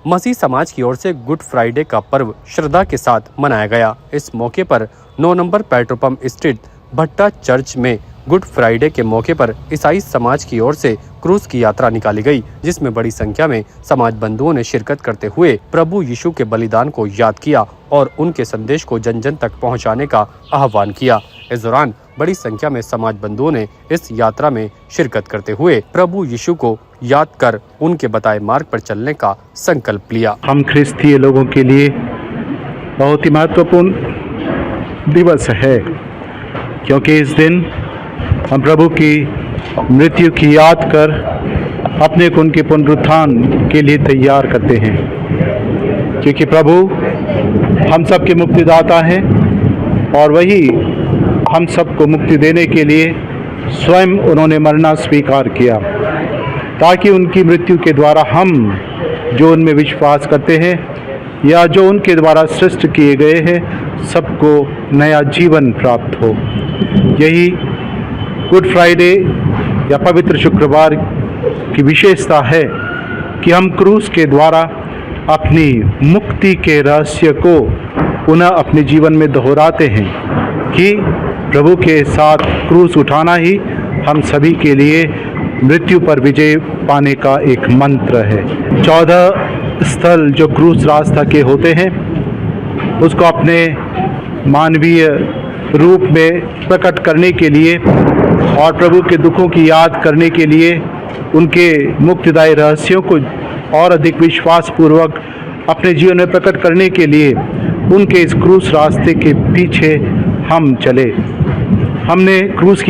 मसीह समाज की ओर से गुड फ्राइडे का पर्व श्रद्धा के साथ मनाया गया। इस मौके पर 9 नंबर पेट्रोल पंप स्ट्रीट भट्टा चर्च में गुड फ्राइडे के मौके पर ईसाई समाज की ओर से क्रूज की यात्रा निकाली गई, जिसमें बड़ी संख्या में समाज बंधुओं ने शिरकत करते हुए प्रभु यीशु के बलिदान को याद किया और उनके संदेश को जन जन तक पहुंचाने का आह्वान किया। इस दौरान बड़ी संख्या में समाज बंधुओं ने इस यात्रा में शिरकत करते हुए प्रभु यीशु को याद कर उनके बताए मार्ग पर चलने का संकल्प लिया। हम ख्रिस्तीय लोगों के लिए बहुत ही महत्वपूर्ण दिवस है, क्योंकि इस दिन हम प्रभु की मृत्यु की याद कर अपने को उनके पुनरुत्थान के लिए तैयार करते हैं, क्योंकि प्रभु हम सब के मुक्तिदाता हैं और वही हम सबको मुक्ति देने के लिए स्वयं उन्होंने मरना स्वीकार किया, ताकि उनकी मृत्यु के द्वारा हम जो उनमें विश्वास करते हैं या जो उनके द्वारा सृष्ट किए गए हैं सबको नया जीवन प्राप्त हो। यही गुड फ्राइडे या पवित्र शुक्रवार की विशेषता है कि हम क्रूस के द्वारा अपनी मुक्ति के रहस्य को पुनः अपने जीवन में दोहराते हैं कि प्रभु के साथ क्रूस उठाना ही हम सभी के लिए मृत्यु पर विजय पाने का एक मंत्र है। 14 स्थल जो क्रूस रास्ता के होते हैं उसको अपने मानवीय रूप में प्रकट करने के लिए और प्रभु के दुखों की याद करने के लिए, उनके मुक्तिदायी रहस्यों को और अधिक विश्वास पूर्वक अपने जीवन में प्रकट करने के लिए उनके इस क्रूस रास्ते के पीछे हम चले। हमने क्रूस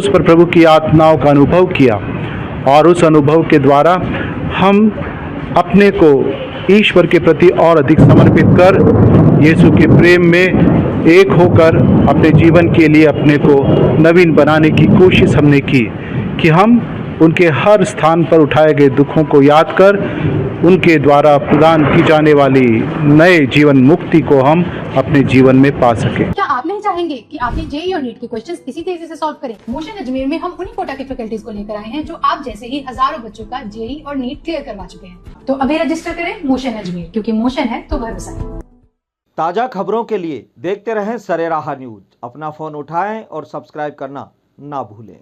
पर प्रभु की यातनाओं का अनुभव किया और उस अनुभव के द्वारा हम अपने को ईश्वर के प्रति और अधिक समर्पित कर यीशु के प्रेम में एक होकर अपने जीवन के लिए अपने को नवीन बनाने की कोशिश हमने की कि हम उनके हर स्थान पर उठाए गए दुखों को याद कर उनके द्वारा प्रदान की जाने वाली नए जीवन मुक्ति को हम अपने जीवन में पा सकें। क्या आप नहीं चाहेंगे कि आपने जेईई और नीट के क्वेश्चंस इसी तेजी से सॉल्व करें? मोशन अजमेर में हम उन्हीं कोटा के फैकल्टीज को लेकर आए हैं जो आप जैसे ही हजारों बच्चों का जेईई और नीट क्लियर करवा चुके हैं। तो अभी रजिस्टर करें मोशन अजमेर, क्योंकि मोशन है तो भरोसा है। ताजा खबरों के लिए देखते रहें सरेराह न्यूज। अपना फोन उठाएं और सब्सक्राइब करना ना भूलें।